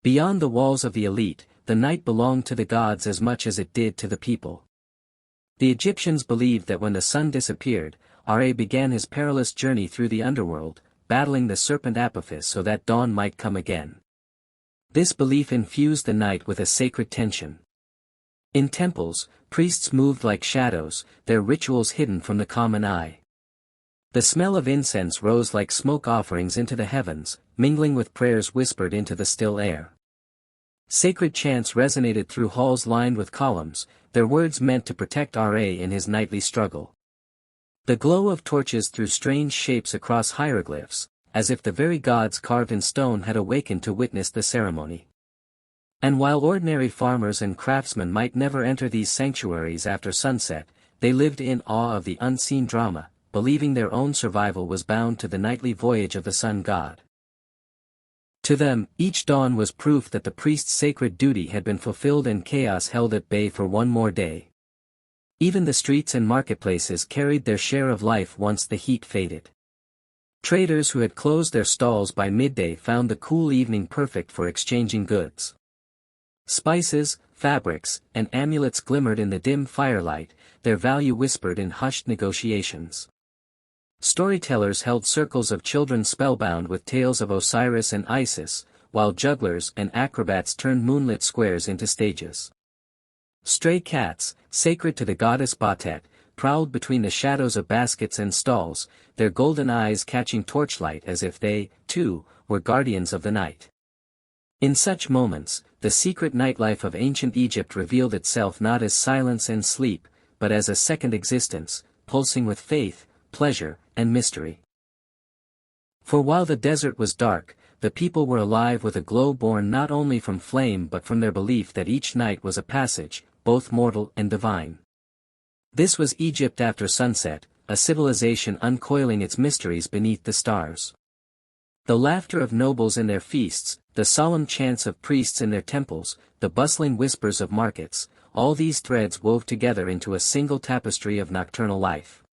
Beyond the walls of the elite, the night belonged to the gods as much as it did to the people. The Egyptians believed that when the sun disappeared, Ra began his perilous journey through the underworld, battling the serpent Apophis so that dawn might come again. This belief infused the night with a sacred tension. In temples, priests moved like shadows, their rituals hidden from the common eye. The smell of incense rose like smoke offerings into the heavens, mingling with prayers whispered into the still air. Sacred chants resonated through halls lined with columns, their words meant to protect Ra in his nightly struggle. The glow of torches threw strange shapes across hieroglyphs, as if the very gods carved in stone had awakened to witness the ceremony. And while ordinary farmers and craftsmen might never enter these sanctuaries after sunset, they lived in awe of the unseen drama, believing their own survival was bound to the nightly voyage of the sun god. To them, each dawn was proof that the priest's sacred duty had been fulfilled and chaos held at bay for one more day. Even the streets and marketplaces carried their share of life once the heat faded. Traders who had closed their stalls by midday found the cool evening perfect for exchanging goods. Spices, fabrics, and amulets glimmered in the dim firelight, their value whispered in hushed negotiations. Storytellers held circles of children spellbound with tales of Osiris and Isis, while jugglers and acrobats turned moonlit squares into stages. Stray cats, sacred to the goddess Batet, prowled between the shadows of baskets and stalls, their golden eyes catching torchlight as if they, too, were guardians of the night. In such moments, the secret nightlife of ancient Egypt revealed itself not as silence and sleep, but as a second existence, pulsing with faith, pleasure, and mystery. For while the desert was dark, the people were alive with a glow born not only from flame but from their belief that each night was a passage, both mortal and divine. This was Egypt after sunset, a civilization uncoiling its mysteries beneath the stars. The laughter of nobles in their feasts, the solemn chants of priests in their temples, the bustling whispers of markets, all these threads wove together into a single tapestry of nocturnal life.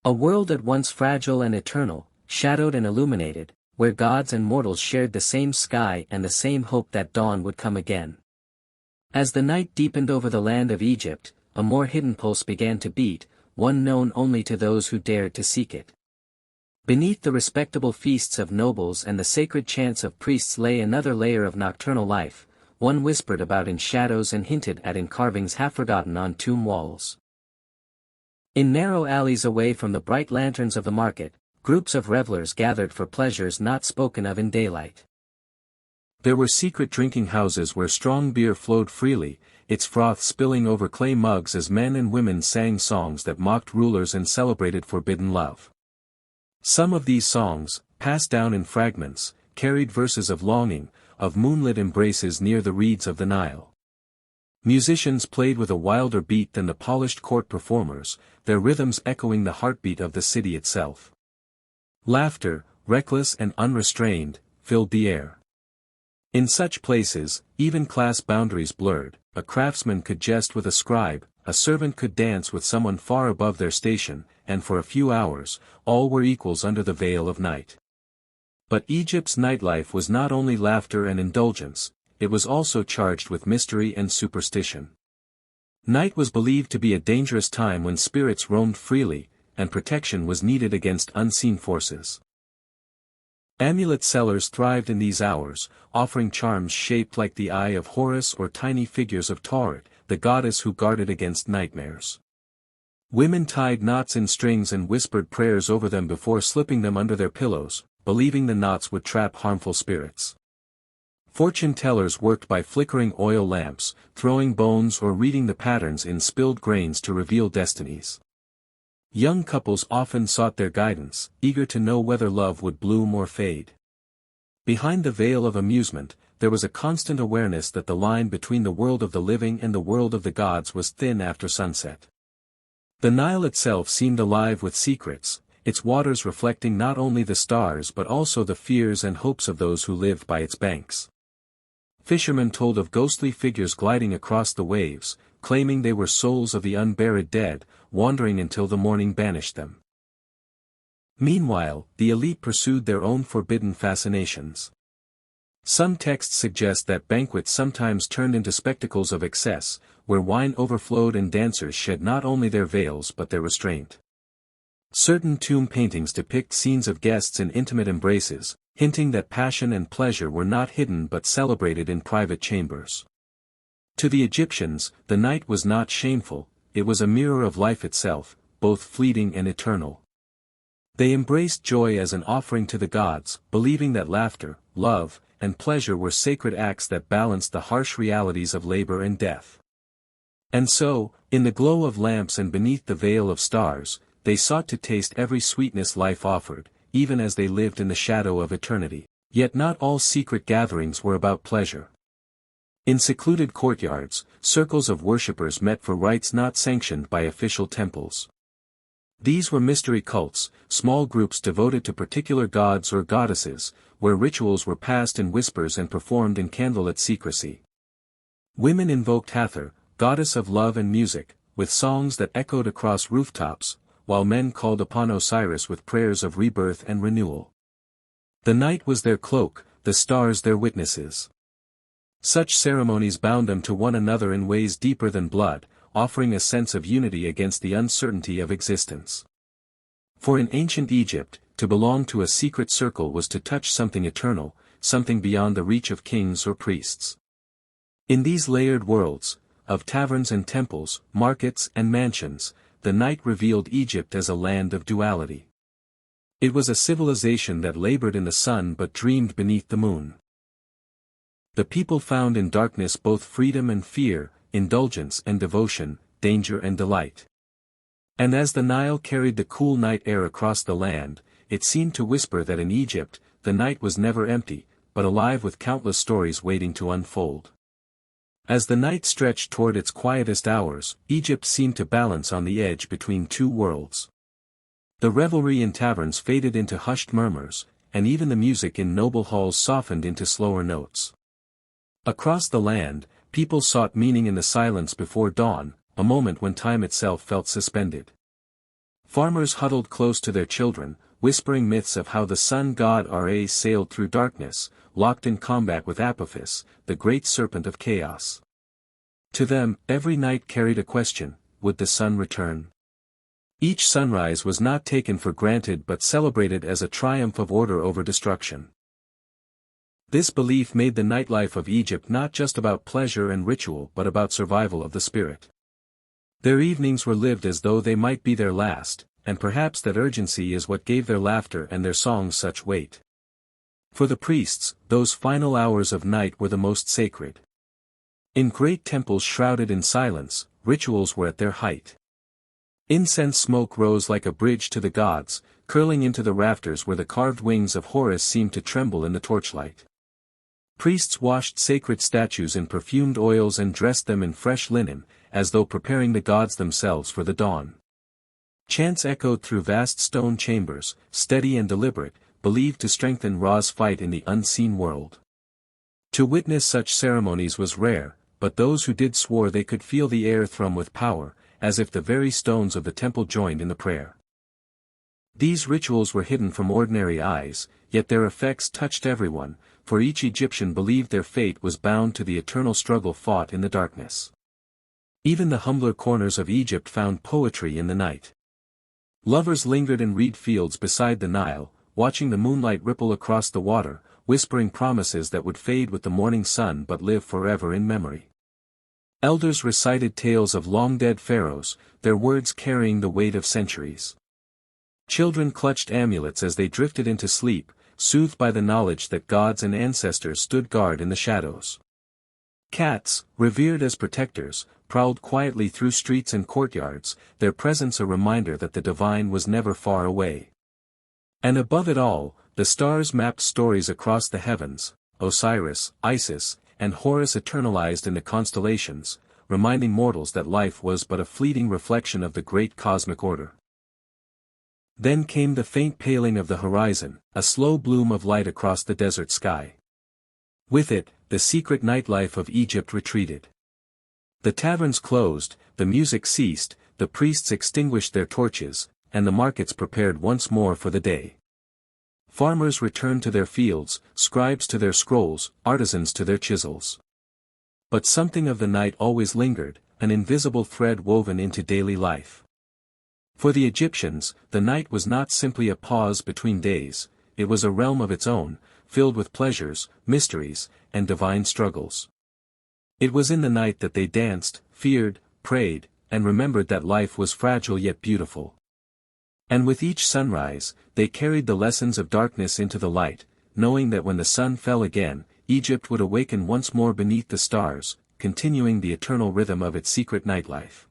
A world at once fragile and eternal, shadowed and illuminated, where gods and mortals shared the same sky and the same hope that dawn would come again. As the night deepened over the land of Egypt, a more hidden pulse began to beat, one known only to those who dared to seek it. Beneath the respectable feasts of nobles and the sacred chants of priests lay another layer of nocturnal life, one whispered about in shadows and hinted at in carvings half forgotten on tomb walls. In narrow alleys away from the bright lanterns of the market, groups of revelers gathered for pleasures not spoken of in daylight. There were secret drinking houses where strong beer flowed freely, its froth spilling over clay mugs as men and women sang songs that mocked rulers and celebrated forbidden love. Some of these songs, passed down in fragments, carried verses of longing, of moonlit embraces near the reeds of the Nile. Musicians played with a wilder beat than the polished court performers, their rhythms echoing the heartbeat of the city itself. Laughter, reckless and unrestrained, filled the air. In such places, even class boundaries blurred, a craftsman could jest with a scribe, a servant could dance with someone far above their station, and for a few hours, all were equals under the veil of night. But Egypt's nightlife was not only laughter and indulgence, it was also charged with mystery and superstition. Night was believed to be a dangerous time when spirits roamed freely, and protection was needed against unseen forces. Amulet sellers thrived in these hours, offering charms shaped like the eye of Horus or tiny figures of Tauret, the goddess who guarded against nightmares. Women tied knots in strings and whispered prayers over them before slipping them under their pillows, believing the knots would trap harmful spirits. Fortune tellers worked by flickering oil lamps, throwing bones or reading the patterns in spilled grains to reveal destinies. Young couples often sought their guidance, eager to know whether love would bloom or fade. Behind the veil of amusement, there was a constant awareness that the line between the world of the living and the world of the gods was thin after sunset. The Nile itself seemed alive with secrets, its waters reflecting not only the stars but also the fears and hopes of those who lived by its banks. Fishermen told of ghostly figures gliding across the waves, claiming they were souls of the unburied dead, wandering until the morning banished them. Meanwhile, the elite pursued their own forbidden fascinations. Some texts suggest that banquets sometimes turned into spectacles of excess, where wine overflowed and dancers shed not only their veils but their restraint. Certain tomb paintings depict scenes of guests in intimate embraces, hinting that passion and pleasure were not hidden but celebrated in private chambers. To the Egyptians, the night was not shameful, it was a mirror of life itself, both fleeting and eternal. They embraced joy as an offering to the gods, believing that laughter, love, and pleasure were sacred acts that balanced the harsh realities of labor and death. And so, in the glow of lamps and beneath the veil of stars, they sought to taste every sweetness life offered, even as they lived in the shadow of eternity. Yet not all secret gatherings were about pleasure. In secluded courtyards, circles of worshippers met for rites not sanctioned by official temples. These were mystery cults, small groups devoted to particular gods or goddesses, where rituals were passed in whispers and performed in candlelit secrecy. Women invoked Hathor, goddess of love and music, with songs that echoed across rooftops, while men called upon Osiris with prayers of rebirth and renewal. The night was their cloak, the stars their witnesses. Such ceremonies bound them to one another in ways deeper than blood, offering a sense of unity against the uncertainty of existence. For in ancient Egypt, to belong to a secret circle was to touch something eternal, something beyond the reach of kings or priests. In these layered worlds, of taverns and temples, markets and mansions, the night revealed Egypt as a land of duality. It was a civilization that labored in the sun but dreamed beneath the moon. The people found in darkness both freedom and fear, indulgence and devotion, danger and delight. And as the Nile carried the cool night air across the land, it seemed to whisper that in Egypt, the night was never empty, but alive with countless stories waiting to unfold. As the night stretched toward its quietest hours, Egypt seemed to balance on the edge between two worlds. The revelry in taverns faded into hushed murmurs, and even the music in noble halls softened into slower notes. Across the land, people sought meaning in the silence before dawn, a moment when time itself felt suspended. Farmers huddled close to their children, whispering myths of how the sun god Ra sailed through darkness, locked in combat with Apophis, the great serpent of chaos. To them, every night carried a question: would the sun return? Each sunrise was not taken for granted but celebrated as a triumph of order over destruction. This belief made the nightlife of Egypt not just about pleasure and ritual but about survival of the spirit. Their evenings were lived as though they might be their last, and perhaps that urgency is what gave their laughter and their songs such weight. For the priests, those final hours of night were the most sacred. In great temples shrouded in silence, rituals were at their height. Incense smoke rose like a bridge to the gods, curling into the rafters where the carved wings of Horus seemed to tremble in the torchlight. Priests washed sacred statues in perfumed oils and dressed them in fresh linen, as though preparing the gods themselves for the dawn. Chants echoed through vast stone chambers, steady and deliberate, believed to strengthen Ra's fight in the unseen world. To witness such ceremonies was rare, but those who did swore they could feel the air thrum with power, as if the very stones of the temple joined in the prayer. These rituals were hidden from ordinary eyes, yet their effects touched everyone, for each Egyptian believed their fate was bound to the eternal struggle fought in the darkness. Even the humbler corners of Egypt found poetry in the night. Lovers lingered in reed fields beside the Nile, watching the moonlight ripple across the water, whispering promises that would fade with the morning sun but live forever in memory. Elders recited tales of long-dead pharaohs, their words carrying the weight of centuries. Children clutched amulets as they drifted into sleep, soothed by the knowledge that gods and ancestors stood guard in the shadows. Cats, revered as protectors, prowled quietly through streets and courtyards, their presence a reminder that the divine was never far away. And above it all, the stars mapped stories across the heavens, Osiris, Isis, and Horus eternalized in the constellations, reminding mortals that life was but a fleeting reflection of the great cosmic order. Then came the faint paling of the horizon, a slow bloom of light across the desert sky. With it, the secret nightlife of Egypt retreated. The taverns closed, the music ceased, the priests extinguished their torches, and the markets prepared once more for the day. Farmers returned to their fields, scribes to their scrolls, artisans to their chisels. But something of the night always lingered, an invisible thread woven into daily life. For the Egyptians, the night was not simply a pause between days, it was a realm of its own, filled with pleasures, mysteries, and divine struggles. It was in the night that they danced, feared, prayed, and remembered that life was fragile yet beautiful. And with each sunrise, they carried the lessons of darkness into the light, knowing that when the sun fell again, Egypt would awaken once more beneath the stars, continuing the eternal rhythm of its secret nightlife.